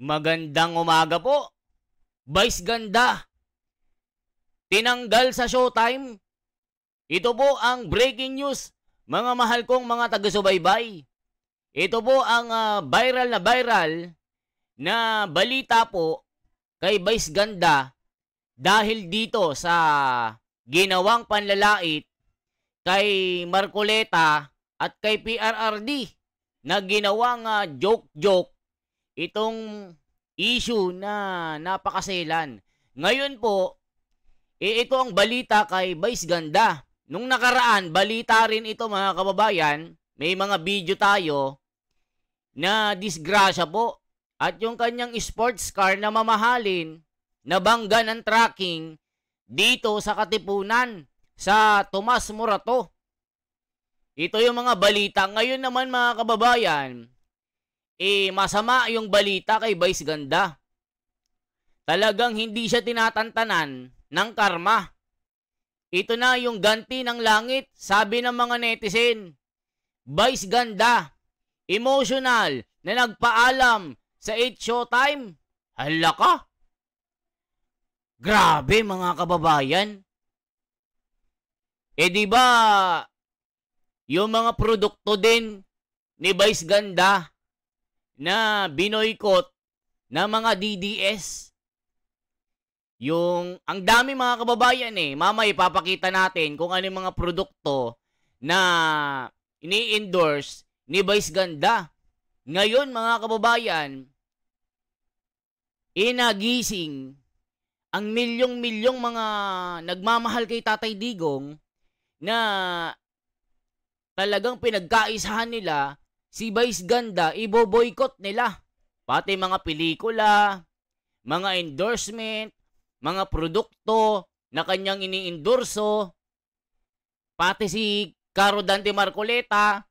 Magandang umaga po. Vice ganda. Tinanggal sa Showtime. Ito po ang breaking news, mga mahal kong mga taga-subaybay. Ito po ang viral na balita po kay Vice ganda dahil dito sa ginawang panlalait kay Marcoleta at kay PRRD na ginawang joke-joke itong issue na napakaselan. Ngayon po, ito ang balita kay Vice ganda. Nung nakaraan, balita rin ito mga kababayan, may mga video tayo na disgrasya po. At yung kanyang sports car na mamahalin, nabangga ng tracking dito sa Katipunan, sa Tomas Morato. Ito yung mga balita. Ngayon naman mga kababayan, masama yung balita kay Vice ganda. Talagang hindi siya tinatantanan ng karma. Ito na yung ganti ng langit, sabi ng mga netizen. Vice ganda, emotional na nagpaalam sa 8 Showtime. Hala ka. Grabe mga kababayan. Di ba yung mga produkto din ni Vice ganda na binoykot ng mga DDS. Ang dami mga kababayan mamaya ipapakita natin kung ano yung mga produkto na ini-endorse ni Vice ganda. Ngayon mga kababayan, nagising ang milyong-milyong mga nagmamahal kay Tatay Digong na talagang pinagkaisahan nila si Vice ganda, iboboykot nila. Pati mga pelikula, mga endorsement, mga produkto na kanyang ini-endorso, pati si Caro Dante Marcoleta,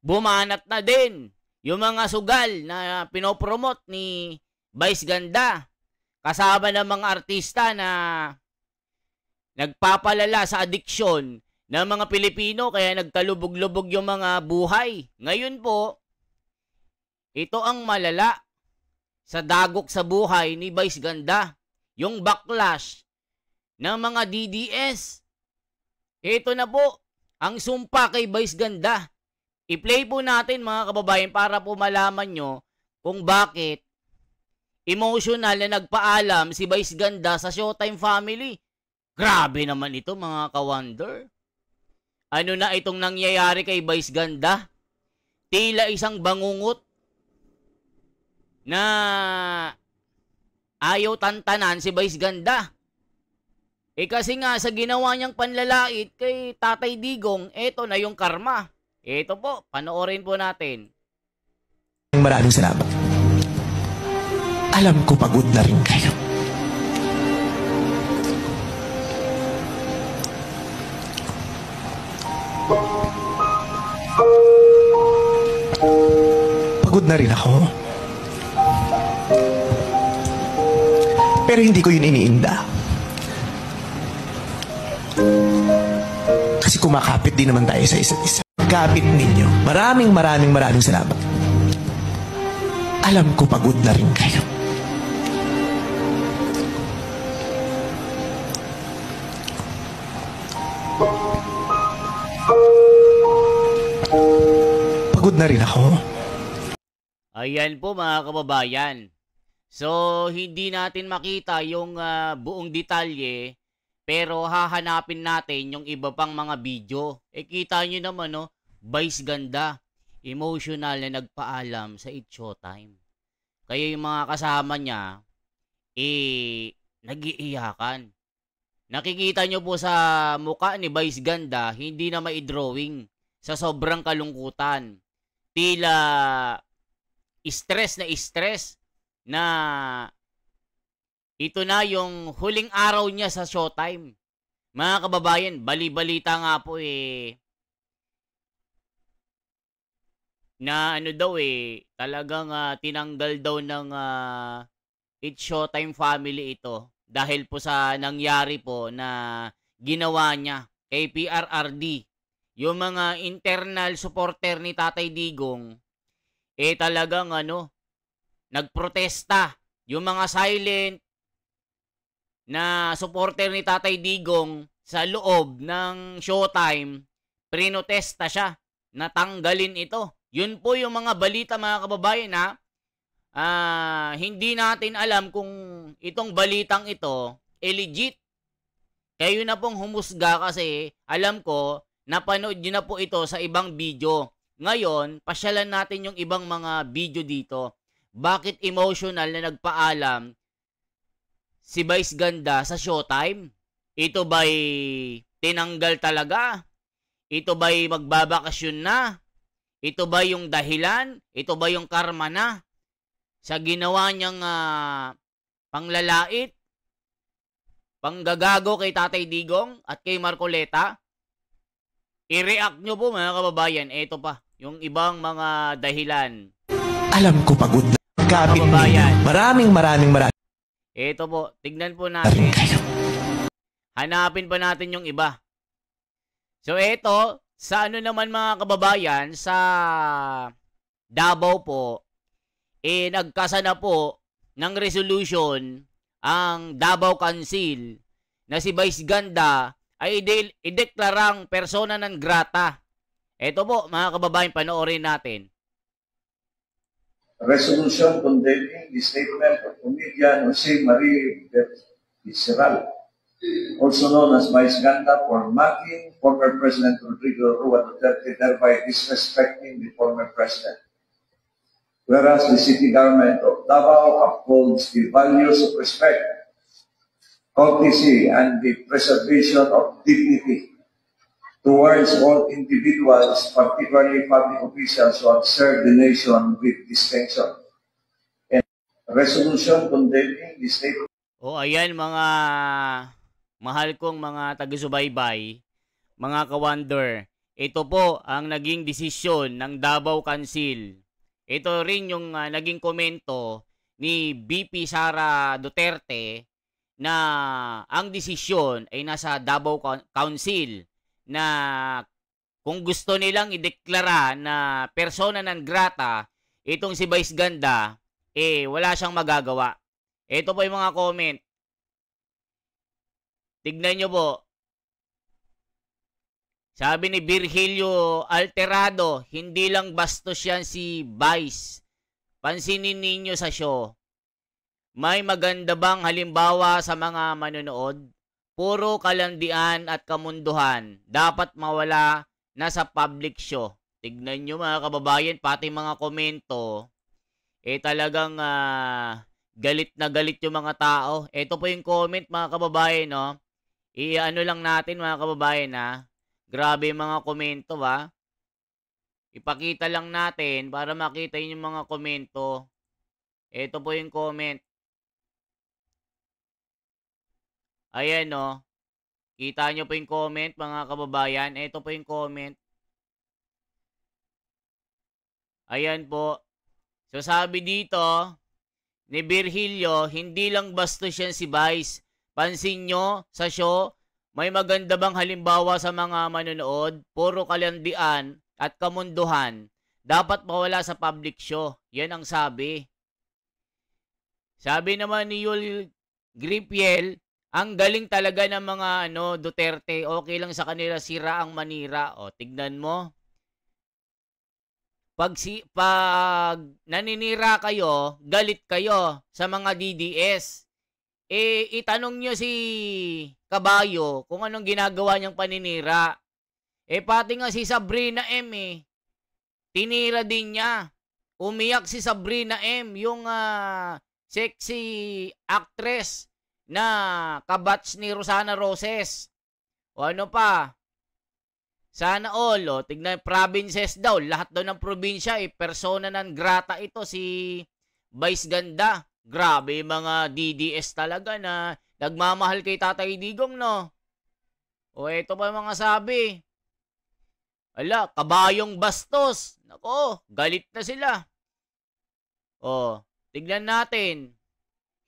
bumanat na din yung mga sugal na pinopromote ni Vice ganda. Kasama ng mga artista na nagpapalala sa adiksyon ng mga Pilipino kaya nagtalubog-lubog yung mga buhay. Ngayon po, ito ang malala sa dagok sa buhay ni Vice ganda. Yung backlash ng mga DDS. Ito na po ang sumpa kay Vice ganda. I-play po natin mga kababayan para po malaman nyo kung bakit emotional na nagpaalam si Vice ganda sa Showtime family. Grabe naman ito mga ka-wonder. Ano na itong nangyayari kay Vice ganda? Tila isang bangungot na ayaw tantanan si Vice ganda. Kasi nga sa ginawa niyang panlalait kay Tatay Digong, eto na yung karma. Eto po, panoorin po natin. Maraming salamat. Alam ko pagod na rin kayo. Pagod na rin ako. Pero hindi ko yun iniinda. Kasi kumakapit din naman tayo sa isa't isa. Kapit ninyo. Maraming salamat. Alam ko pagod na rin kayo. Pagod na rin ako. Ayan po mga kababayan. So, hindi natin makita yung buong detalye, pero hahanapin natin yung iba pang mga video. Kita nyo naman, no? Vice ganda, emotional na nagpaalam sa 8 Showtime. Kaya yung mga kasama niya, nag-iiyakan. Nakikita nyo po sa mukha ni Vice ganda, hindi na mai-drawing sa sobrang kalungkutan. Tila stress na ito na yung huling araw niya sa Showtime. Mga kababayan, bali-balita nga po na talagang tinanggal daw ng 8 Showtime family ito dahil po sa nangyari po na ginawa niya kay PRRD. Yung mga internal supporter ni Tatay Digong, talagang nagprotesta. Yung mga silent na supporter ni Tatay Digong sa loob ng Showtime, prinotesta siya. Natanggalin ito. Yun po yung mga balita mga kababayan na hindi natin alam kung itong balitang ito legit. Kayo na pong humusga kasi alam ko napanood nyo na po ito sa ibang video. Ngayon, pasyalan natin yung ibang mga video dito. Bakit emotional na nagpaalam si Vice Ganda sa Showtime? Ito ba'y tinanggal talaga? Ito ba'y magbabakasyon na? Ito ba yung dahilan? Ito ba yung karma na? Sa ginawa niyang panglalait? Panggagago kay Tatay Digong at kay Marcoleta? I-react nyo po mga kababayan. Ito pa, yung ibang mga dahilan. Alam ko pagod na kapit ninyo. Kababayan. Maraming Ito po, tignan po natin. Hanapin pa natin yung iba. So ito, sa ano naman mga kababayan, sa Davao po, nagkasa na po ng resolution ang Davao Council na si Vice Ganda ay ideklarang persona non grata. Ito po mga kababayan, panoorin natin. Resolution condemning the statement of comedian Jose Marie Visceral, also known as Vice Ganda, for mocking former President Rodrigo Rua Duterte, thereby disrespecting the former president. Whereas the city government of Davao upholds the values of respect, courtesy, and the preservation of dignity towards all individuals, particularly public officials who have served the nation with distinction. And resolution condemning the state. O ayan mga mahal kong mga taga-subaybay, mga ka-wonder, ito po ang naging desisyon ng Davao Council. Ito rin yung naging komento ni VP Sara Duterte na ang desisyon ay nasa Davao Council na kung gusto nilang ideklara na persona non grata itong si Vice Ganda, wala siyang magagawa. Ito po yung mga comment. Tignan nyo po. Sabi ni Virgilio Alterado, hindi lang bastos yan si Vice. Pansinin ninyo sa show. May maganda bang halimbawa sa mga manonood? Puro kalandian at kamunduhan. Dapat mawala na sa public show. Tignan nyo mga kababayan, pati mga komento. Talagang galit na galit yung mga tao. Ito po yung comment mga kababayan, no? I-ano lang natin mga kababayan, ha? Grabe yung mga komento, ba? Ipakita lang natin para makita yung mga komento. Ito po yung comment. Ayan, no? Kita nyo po yung comment, mga kababayan. Ito po yung comment. Ayan po. So, sabi dito, ni Virgilio, hindi lang bastos yan si Vice. Pansin nyo, sa show, may maganda bang halimbawa sa mga manonood? Puro kalandian at kamunduhan. Dapat mawala sa public show. Yan ang sabi. Sabi naman ni Yul Gripiel, ang galing talaga ng mga Duterte. Okay lang sa kanila, sira ang manira. O, tignan mo. Pag naninira kayo, galit kayo sa mga DDS. Itanong nyo si Kabayo kung anong ginagawa niyang paninira. Pati nga si Sabrina M, tinira din niya. Umiyak si Sabrina M, yung sexy actress na kabatch ni Rosana Roses. O ano pa? Sana all, tignan, provinces daw. Lahat daw ng probinsya, persona non grata ito si Vice Ganda. Grabe, mga DDS talaga na nagmamahal kay Tatay Digong, no? O ito pa mga sabi. Ala, kabayong bastos. Nako, galit na sila. O, tignan natin.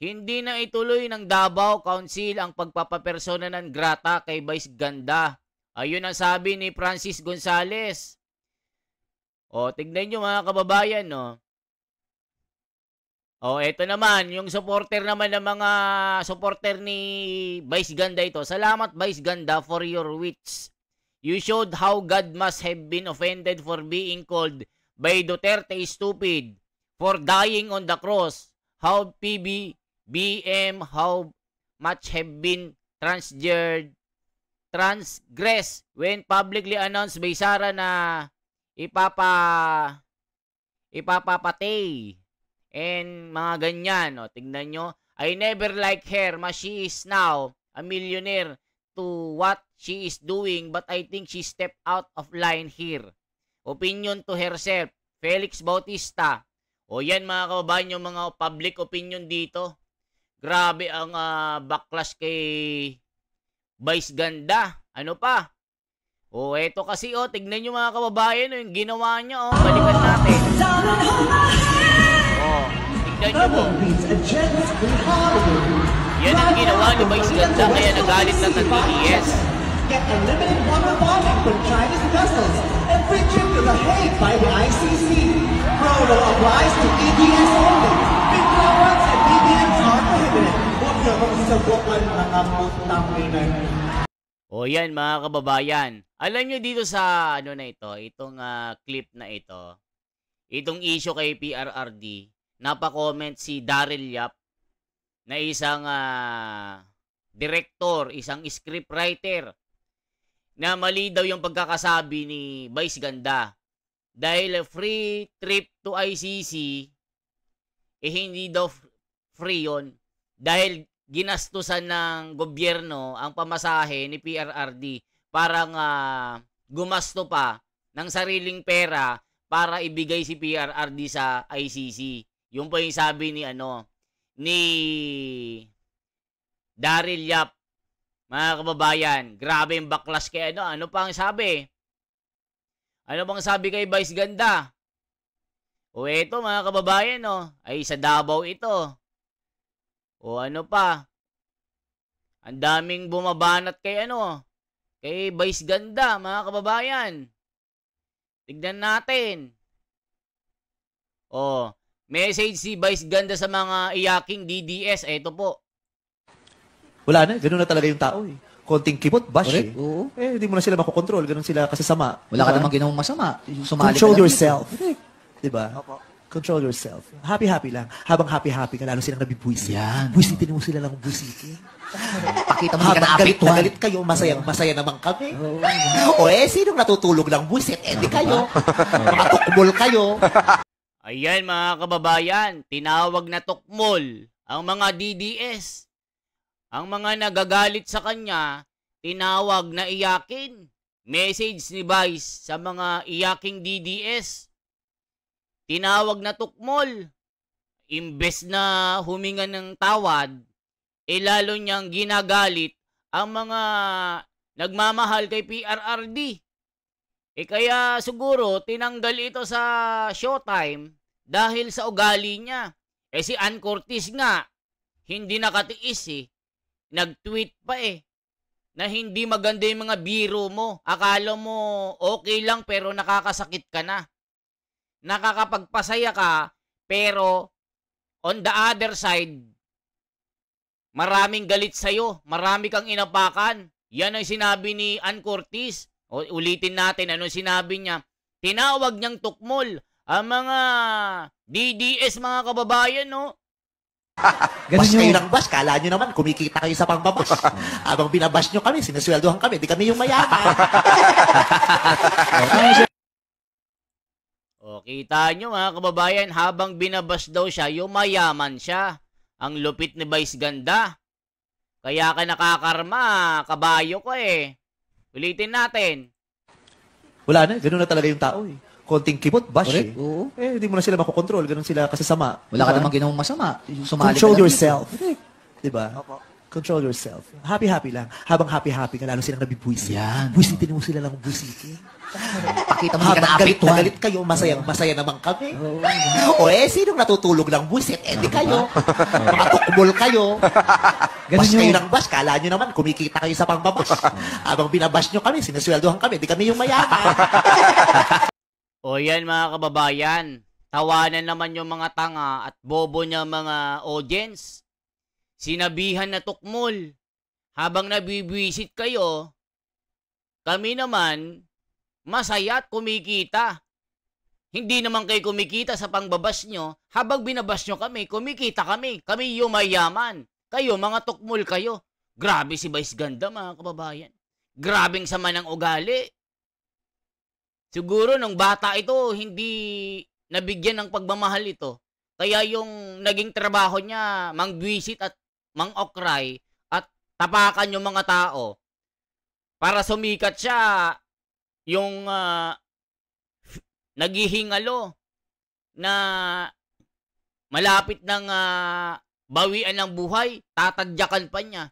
Hindi na ituloy ng Davao Council ang pagpapapersona non grata kay Vice Ganda. Ayun ang sabi ni Francis Gonzales. O, tignan nyo mga kababayan, no? O, eto naman, yung supporter naman ng mga supporter ni Vice Ganda ito. Salamat, Vice Ganda, for your wits. You showed how God must have been offended for being called by Duterte stupid, for dying on the cross. How PBBM, how much have been transgressed when publicly announced by Sara na ipapapatay. And mga ganyan, o, tignan nyo. I never liked her, but she is now a millionaire to what she is doing, but I think she stepped out of line here. Opinion to herself, Felix Bautista. O yan mga kababayan, yung mga public opinion dito. Grabe ang backlash kay Vice Ganda. Ano pa? O eto kasi, o, tignan nyo mga kababayan, yung ginawa niya, o, balikan natin. Oh, tignan nyo po. Yan ang ginawa ni Vice Ganda, kaya nagalit na ng DDS. Get unlimited water bonding from Chinese vessels and free trip to The Hague by the ICC. Promo applies to EDS only. Big flowers and BBMs are prohibited. Huwag niyo akong sabukan mga putang ina. O yan mga kababayan. Alam nyo dito sa ano na ito, itong clip na ito, itong issue kay PRRD, napakomment si Daryl Yap na isang director, isang scriptwriter, na mali daw yung pagkakasabi ni Vice Ganda. Dahil free trip to ICC, hindi daw free yon. Dahil ginastusan ng gobyerno ang pamasahe ni PRRD. Parang gumasto pa ng sariling pera para ibigay si PRRD sa ICC. Yung po yung sabi ni ni Daryl Yap. Mga kababayan, grabe yung backlash kay ano pa ang sabi? Ano bang sabi kay Vice Ganda? O eto mga kababayan, ay sa Davao ito. O ano pa? Ang daming bumabanat kay kay Vice Ganda, mga kababayan. Tignan natin. O, message si Vice Ganda sa mga iyaking DDS. Eto po. Wala na, ganun na talaga yung tao eh. Konting kibot, bash eh. Oo. Eh, hindi mo na sila makokontrol, ganun sila kasasama. Wala ka Diba? namang ginawang masama. Sumali Control ka lang yourself. dito. Diba? Control yourself. Happy-happy lang. Habang happy-happy ka, lalo silang nabibwisit. Yan. Buisitin mo sila lang buisitin. Pakita mo hindi ka Habang galit na naapektuhan. galit kayo, masaya naman kami. O sinong natutulog lang buisit? Di kayo. Mga tukmol kayo. Ayan mga kababayan, tinawag na tukmol ang mga DDS. Ang mga nagagalit sa kanya, tinawag na iyakin. Message ni Vice sa mga iyaking DDS. Tinawag na tukmol. Imbes na huminga ng tawad, lalo niyang ginagalit ang mga nagmamahal kay PRRD. Kaya siguro tinanggal ito sa Showtime dahil sa ugali niya. Si Ann Curtis nga, hindi nakatiis Nag-tweet pa na hindi maganda yung mga biro mo. Akala mo okay lang pero nakakasakit ka na. Nakakapagpasaya ka pero on the other side, maraming galit sa'yo. Marami kang inapakan. Yan ang sinabi ni Ann Curtis. Ulitin natin ano sinabi niya. Tinawag niyang tukmol ang mga DDS mga kababayan, Bash kayo ng bash. Kala nyo naman, kumikita kayo sa pangbabash. Habang binabash nyo kami, sinasweldohan kami. Di kami yung mayaman. Kita nyo mga kababayan, habang binabash daw siya, yung mayaman siya. Ang lupit ni Vice Ganda. Kaya ka nakakarma, kabayo ko Ulitin natin. Wala na, ganun na talaga yung tao Konting kibot, bash Correct, oo. hindi mo na sila makokontrol, ganun sila kasasama. Wala ka Diba? namang ginawang masama. Sumali ka Control lang yourself. dito. Diba? Control yourself. Happy-happy lang. Habang happy-happy ka, lalo silang nabibwisit. Yan. Buisitin mo sila lang buisitin. Pakita mo hindi ka Habang galit na naapektuhan. galit kayo, masaya naman kami. O sinong natutulog lang buisit? Di kayo. Mga tukmol kayo. Bash kayo ng bash. Kala nyo naman, kumikita kayo sa pangbabash. Habang binabash nyo kami, sinasweldohan kami. Di kami yung mayaman. Yan mga kababayan, tawanan naman yung mga tanga at bobo niya mga audience. Sinabihan na tukmol. Habang nabibwisit kayo, kami naman masaya at kumikita. Hindi naman kayo kumikita sa pangbabas nyo. Habang binabas nyo kami, kumikita kami. Kami yumayaman. Kayo, mga tukmol kayo. Grabe si Vice Ganda, mga kababayan. Grabing sama ng ugali. Siguro nung bata ito, hindi nabigyan ng pagmamahal ito. Kaya yung naging trabaho niya, mangbwisit at mangokray at tapakan yung mga tao. Para sumikat siya, yung naghihingalo na malapit ng bawian ng buhay, tatadyakan pa niya.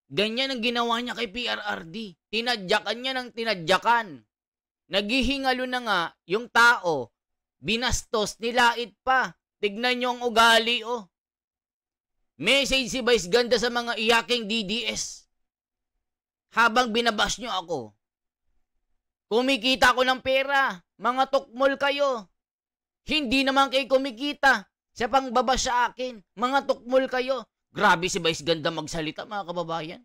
Ganyan ang ginawa niya kay PRRD. Tinadyakan niya ng tinadyakan. Naghihingalo na nga yung tao. Binastos, nilait pa. Tignan niyo ang ugali, oh. Message si Vice Ganda sa mga iyaking DDS. Habang binabash nyo ako. Kumikita ako ng pera. Mga tukmol kayo. Hindi naman kayo kumikita sa pangbabash sa akin. Mga tukmol kayo. Grabe si Vice Ganda magsalita, mga kababayan.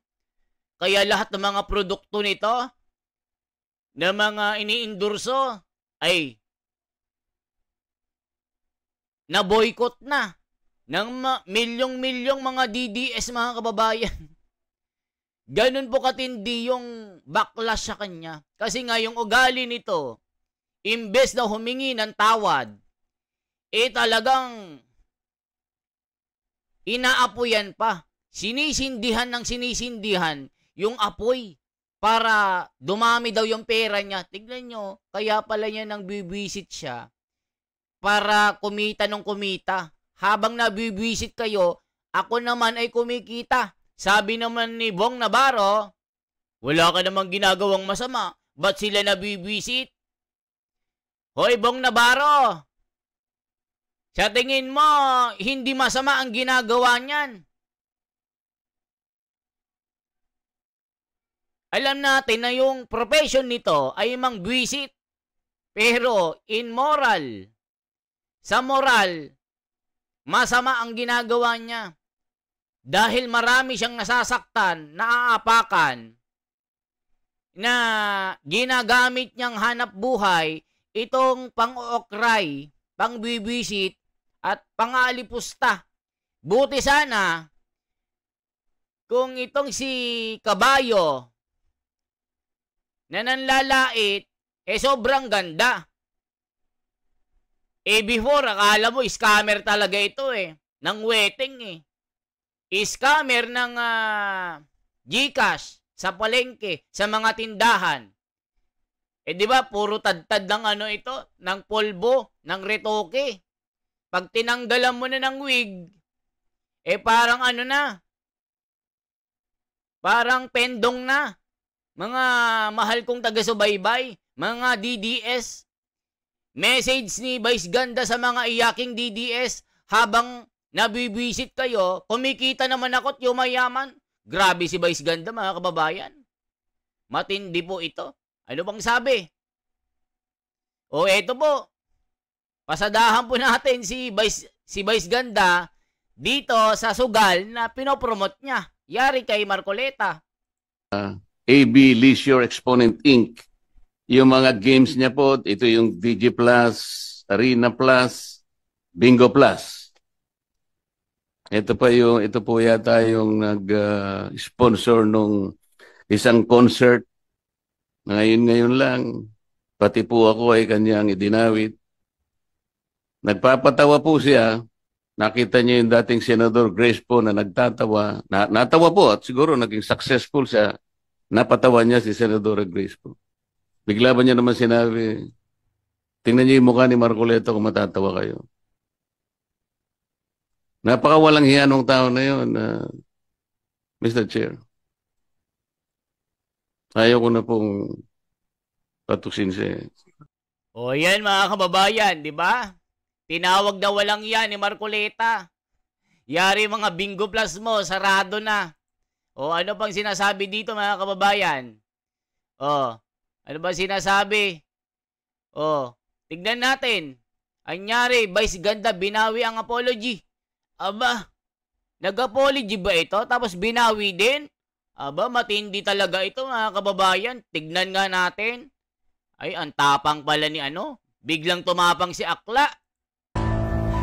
Kaya lahat ng mga produkto nito, na mga iniindurso, ay na-boycott na ng milyong-milyong mga DDS, mga kababayan. Ganun po katindi yung backlash sa kanya. Kasi nga yung ugali nito, imbes na humingi ng tawad, talagang inaapoyan pa. Sinisindihan ng sinisindihan yung apoy para dumami daw yung pera niya. Tignan nyo, kaya pala niya nang bibisit siya para kumita ng kumita. Habang nabibwisit kayo, ako naman ay kumikita. Sabi naman ni Bong Navarro, wala ka namang ginagawang masama. Ba't sila nabibwisit? Hoy, Bong Navarro, sa tingin mo, hindi masama ang ginagawa niyan. Alam natin na yung profession nito ay mangbwisit. Pero immoral. Sa moral, masama ang ginagawa niya. Dahil marami siyang nasasaktan, naaapakan, na ginagamit niyang hanap buhay itong pang-okray, pang-bibisit, at pang-aalipusta. Buti sana kung itong si Kabayo na nanlalait, sobrang ganda. Before, akala mo, scammer talaga ito ng wedding Scammer ng GCash sa palengke, sa mga tindahan. Di ba, puro tad-tad ng ito, ng polvo, ng retoke. Pag tinanggalan mo na ng wig, parang parang pendong na. Mga mahal kong taga-subaybay, mga DDS, message ni Vice Ganda sa mga iyaking DDS, habang nabibisit kayo, kumikita naman ako't yumayaman. Grabe si Vice Ganda, mga kababayan. Matindi po ito. Ano bang sabi? Eto po. Pasadahan po natin si Vice Ganda dito sa sugal na pinopromote niya. Yari kay Marcoleta. AB Leisure Exponent Inc. Yung mga games niya po, ito yung DG Plus, Arena Plus, Bingo Plus. Ito po yata yung nag-sponsor nung isang concert. Ngayon lang, pati po ako ay kanyang idinawit. Nagpapatawa po siya. Nakita niyo yung dating Senador Grace po na nagtatawa. Natawa po at siguro naging successful siya. Napatawa niya si Senador Grace po. Bigla ba niya naman sinabi, tingnan niyo yung mukha ni Marcoleta kung matatawa kayo. Napakawalang hiya nung tao na yun, Mr. Chair. Ayaw ko na pong patuksin siya. Yan mga kababayan, di ba? Tinawag na walang yan ni Marcoleta. Yari mga Bingo Plus mo, sarado na. Ano pang sinasabi dito mga kababayan? Ano ba sinasabi? Tignan natin. Anyari, Vice Ganda, binawi ang apology. Aba, nag-apology ba ito? Tapos binawi din? Aba, matindi talaga ito mga kababayan. Tignan nga natin. Ay, ang tapang pala ni ano. Biglang tumapang si Akla.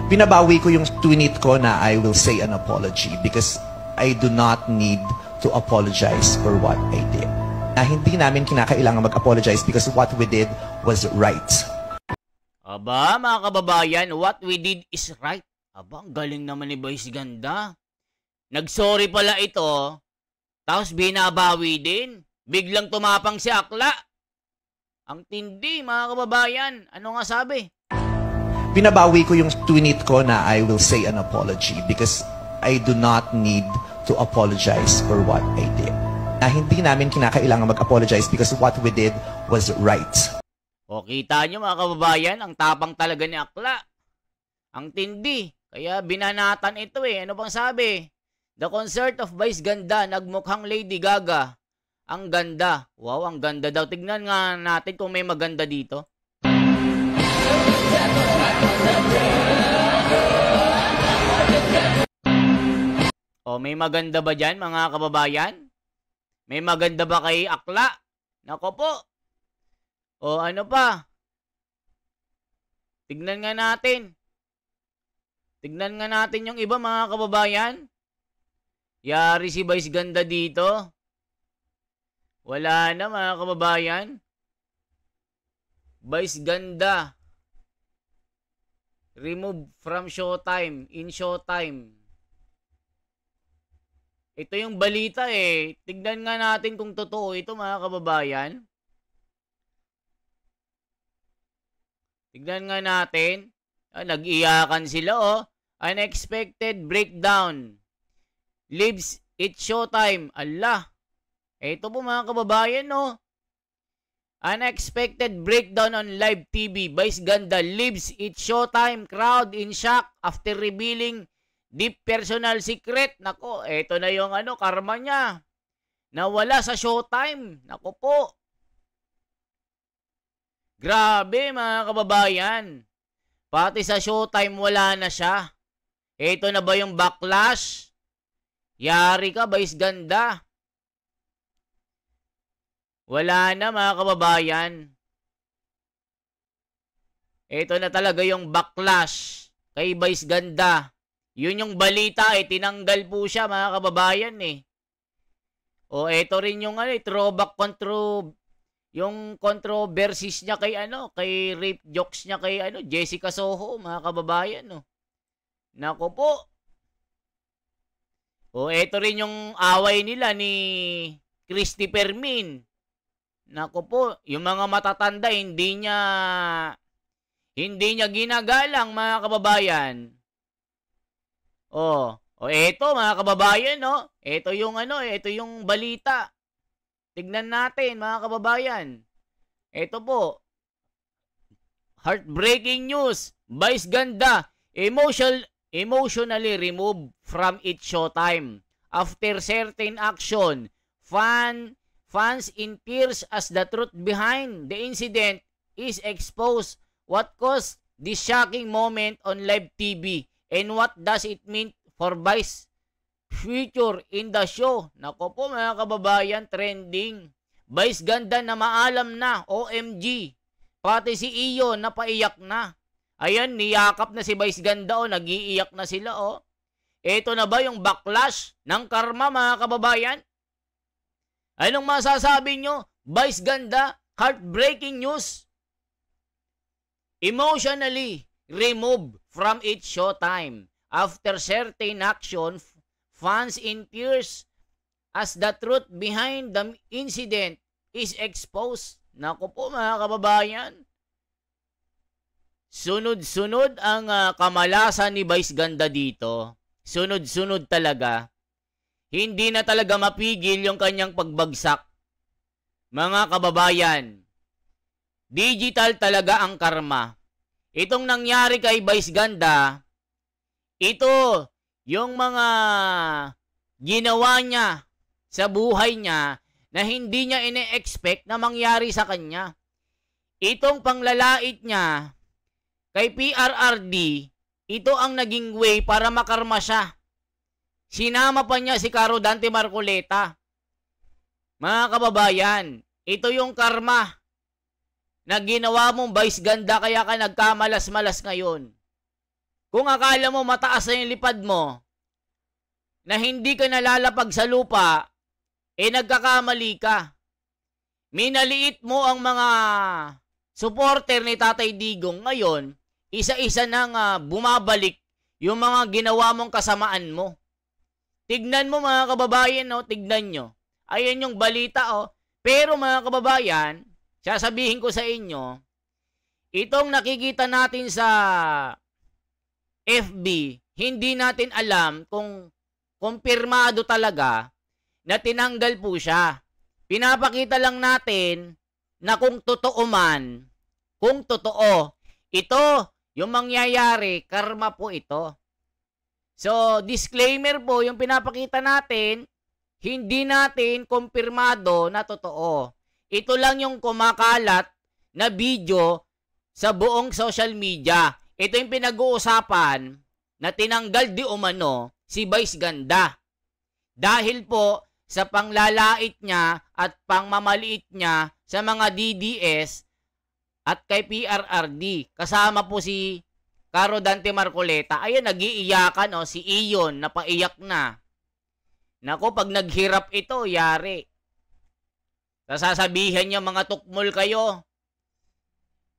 Binabawi ko yung tweet ko na I will say an apology because I do not need to apologize for what I did. Na hindi namin kinakailangan mag-apologize because what we did was right. Aba, mga kababayan, what we did is right. Aba, ang galing naman ni Vice Ganda. Nag-sorry pala ito, tapos binabawi din. Biglang tumapang si Akla. Ang tindi, mga kababayan. Ano nga sabi? Binabawi ko yung tweet ko na I will say an apology because I do not need to apologize for what I did. Na hindi namin kinakailangan mag-apologize because what we did was right. O, kita nyo mga kababayan, ang tapang talaga ni Akla. Ang tindi. Kaya binanatan ito eh. Ano bang sabi? The concert of Vice Ganda, nagmukhang Lady Gaga. Ang ganda. Wow, ang ganda daw. Tignan nga natin kung may maganda dito. O, may maganda ba dyan mga kababayan? May maganda ba kay Akla? Nako po. O ano pa? Tignan nga natin. Tignan nga natin yung iba mga kababayan. Yari si Vice Ganda dito. Wala na mga kababayan. Vice Ganda. Remove from Showtime. In Showtime. Ito yung balita eh. Tignan nga natin kung totoo ito mga kababayan. Tignan nga natin. Nag-iyakan sila oh. Unexpected breakdown. Leaves it Showtime. Allah. Ito po mga kababayan no. Unexpected breakdown on live TV. Vice Ganda leaves it Showtime. Crowd in shock after revealing deep personal secret. Nako, ito na yung ano, karma niya. Nawala sa Showtime. Nako po. Grabe mga kababayan. Pati sa Showtime wala na siya. Ito na ba yung backlash? Yari ka, Vice Ganda. Wala na mga kababayan. Ito na talaga yung backlash kay Vice Ganda. Yun yung balita eh. Tinanggal po siya mga kababayan eh. O ito rin yung ano, throwback yung controversies niya kay ano, kay rape jokes niya kay ano, Jessica Soho, mga kababayan no. Nako po. O ito rin yung away nila ni Christy Fermin. Nako po, yung mga matatanda hindi niya ginagalang mga kababayan. O eto mga kababayan no. Ito yung ano, ito yung balita. Tignan natin mga kababayan. Ito po. Heartbreaking news. Vice Ganda emotionally removed from its Showtime after certain action. Fans in tears as the truth behind the incident is exposed. What caused this shocking moment on live TV and what does it mean for Vice future in the show? Nako po mga kababayan, trending. Vice Ganda na maalam na, OMG. Pati si Iyo napaiyak na. Ayan, niyakap na si Vice Ganda o, nag-iiyak na sila o. Ito na ba yung backlash ng karma mga kababayan? Anong masasabi nyo? Vice Ganda, heartbreaking news. Emotionally removed from its Showtime after certain action. Fans in tears as the truth behind the incident is exposed. Naku po mga kababayan. Sunod-sunod ang kamalasan ni Vice Ganda dito. Sunod-sunod talaga. Hindi na talaga mapigil yung kanyang pagbagsak. Mga kababayan, digital talaga ang karma. Itong nangyari kay Vice Ganda, ito yung mga ginawa niya sa buhay niya na hindi niya ine-expect na mangyari sa kanya. Itong panglalait niya kay PRRD, ito ang naging way para makarma siya. Sinama pa niya si Caro Dante Marcoleta. Mga kababayan, ito yung karma na ginawa mong vice ganda kaya ka nagkamalas-malas ngayon. Kung akala mo mataas na yung lipad mo, na hindi ka nalalapag sa lupa, nagkakamali ka. Minaliit mo ang mga supporter ni Tatay Digong ngayon, isa-isa nang bumabalik yung mga ginawa mong kasamaan mo. Tignan mo mga kababayan, no? Tignan nyo. Ayan yung balita, oh. Pero mga kababayan, sasabihin ko sa inyo, itong nakikita natin sa FB, hindi natin alam kung kumpirmado talaga na tinanggal po siya. Pinapakita lang natin na kung totoo man, kung totoo, ito, yung mangyayari, karma po ito. So, disclaimer po, yung pinapakita natin, hindi natin kumpirmado na totoo. Ito lang yung kumakalat na video sa buong social media. Ito yung pinag-uusapan na tinanggal di umano si Vice Ganda. Dahil po sa panglalait niya at pangmamaliit niya sa mga DDS at kay PRRD. Kasama po si Caro Dante Marcoleta. Ayun, nag-iiyakan, si Iyon, napaiyak na. Nako, pag naghirap ito, yari. Sasabihin niya, mga tukmol kayo.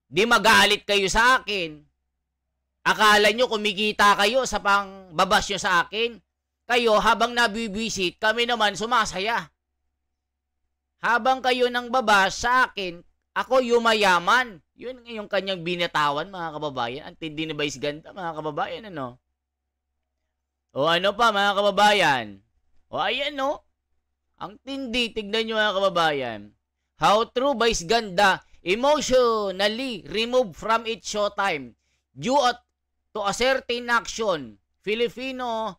Di magalit kayo sa akin. Akala nyo kumikita kayo sa pangbabas nyo sa akin. Kayo, habang nabibisit, kami naman sumasaya. Habang kayo nang babas sa akin, ako yumayaman. Yun yung kanyang binatawan, mga kababayan. Ang tindi ni Vice Ganda, mga kababayan, ano? O ano pa, mga kababayan? O ayan, no? Ang tindi, tignan nyo, mga kababayan. How true Vice Ganda emotionally removed from its showtime due to a certain action. Filipino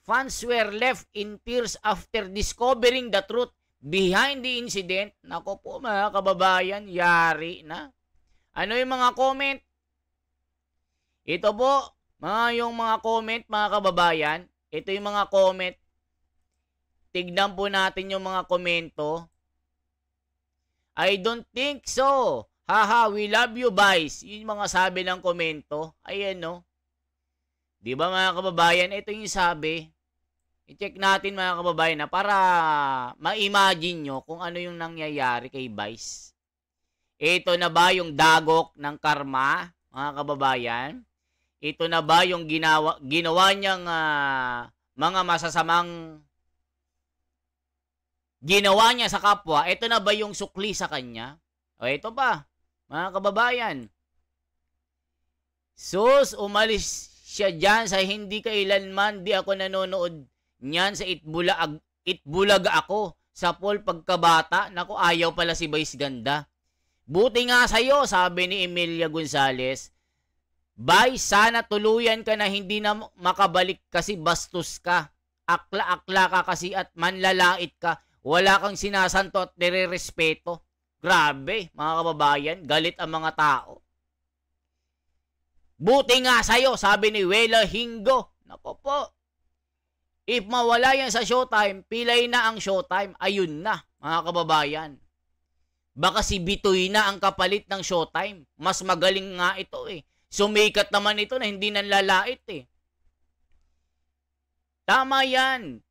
fans were left in tears after discovering the truth behind the incident. Nako po mga kababayan, yari na. Ano yung mga comment? Ito po, yung mga comment mga kababayan. Ito yung mga comment. Tignan po natin yung mga komento. I don't think so. Haha, we love you, Vice. Yung mga sabi ng komento. Ayan, no? Di ba mga kababayan? Ito yung sabi. I-check natin mga kababayan na para ma-imagine nyo kung ano yung nangyayari kay Vice. Ito na ba yung dagok ng karma, mga kababayan? Ito na ba yung ginawa niyang mga masasamang ginawa niya sa kapwa? Ito na ba yung sukli sa kanya? O ito pa, mga kababayan. Sus, umalis siya dyan sa hindi kailanman di ako nanonood niyan sa Itbulaga ako sa poll pagkabata. Naku, ayaw pala si Vice Ganda. Buti nga sa'yo, sabi ni Emilia Gonzales. Vice, sana tuluyan ka na hindi na makabalik kasi bastos ka. Akla-akla ka kasi at manlalait ka. Wala kang sinasanto at nire-respeto. Grabe, mga kababayan, galit ang mga tao. Buti nga sa'yo, sabi ni Wela Hingo. Naku po. If mawala yan sa showtime, pilay na ang showtime. Ayun na, mga kababayan. Baka si Bitoy na ang kapalit ng showtime. Mas magaling nga ito eh. Sumikat naman ito na hindi nanlalait eh. Tama yan.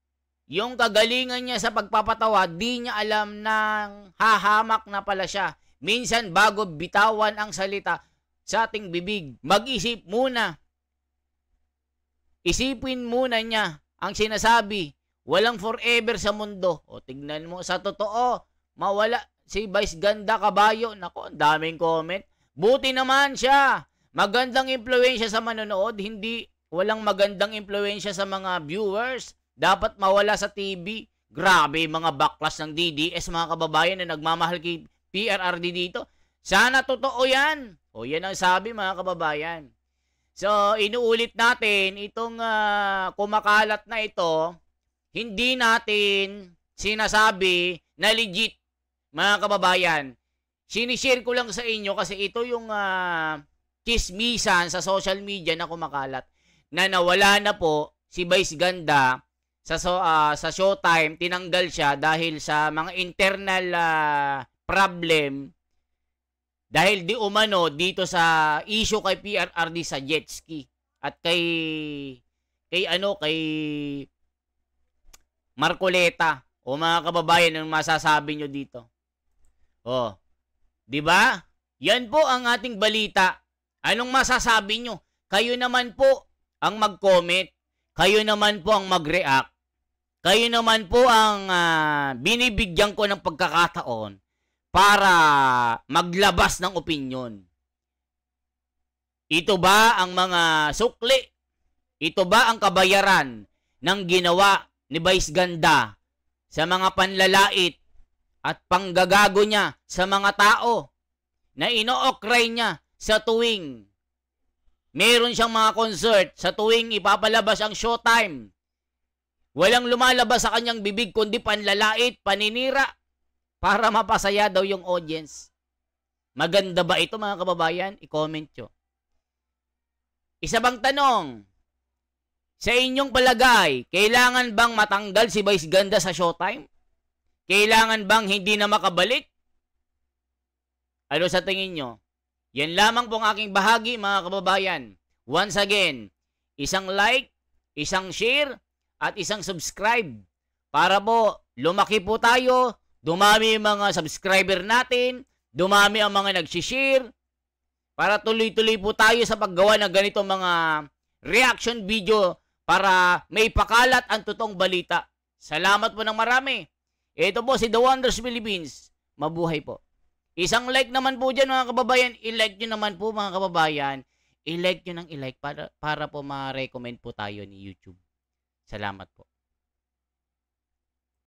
Yung kagalingan niya sa pagpapatawa, di niya alam nang hahamak na pala siya. Minsan bago bitawan ang salita sa ating bibig, mag-isip muna. Isipin muna niya ang sinasabi. Walang forever sa mundo. O tignan mo, sa totoo, mawala si Vice Ganda Kabayo. Nako, ang daming comment. Buti naman siya. Magandang impluwensya sa manonood, hindi walang magandang impluwensya sa mga viewers. Dapat mawala sa TV. Grabe, mga baklas ng DDS, mga kababayan na nagmamahal kay PRRD dito. Sana totoo yan. O yan ang sabi, mga kababayan. So, inuulit natin, itong kumakalat na ito, hindi natin sinasabi na legit, mga kababayan. sinishare ko lang sa inyo kasi ito yung chismisan sa social media na kumakalat na nawala na po si Vice Ganda sa Showtime. Tinanggal siya dahil sa mga internal problem dahil di umano dito sa issue kay PRRD sa jet ski at kay Marcoleta. O mga kababayan, anong masasabi nyo dito? Oh, di ba? Yan po ang ating balita. Anong masasabi nyo? Kayo naman po ang mag-comment. Kayo naman po ang mag-react. Kayo naman po ang binibigyan ko ng pagkakataon para maglabas ng opinyon. Ito ba ang mga sukli? Ito ba ang kabayaran ng ginawa ni Vice Ganda sa mga panlalait at panggagago niya sa mga tao na ino-okray niya sa tuwing meron siyang mga concert, sa tuwing ipapalabas ang Showtime? Walang lumalabas sa kanyang bibig kundi panlalait, paninira para mapasaya daw yung audience. Maganda ba ito mga kababayan? I-comment nyo. Isa bang tanong, sa inyong palagay, kailangan bang matanggal si Vice Ganda sa Showtime? Kailangan bang hindi na makabalik? Ano sa tingin nyo? Yan lamang pong aking bahagi mga kababayan. Once again, isang like, isang share, at isang subscribe. Para po, lumaki po tayo, dumami yung mga subscriber natin, dumami ang mga nagsishare, para tuloy-tuloy po tayo sa paggawa ng ganitong mga reaction video para may pakalat ang totoong balita. Salamat po ng marami. Ito po si The Wonders Philippines. Mabuhay po. Isang like naman po dyan mga kababayan. I-like nyo naman po mga kababayan. I-like nyo ng i-like para po ma-recommend po tayo ni YouTube. Salamat po.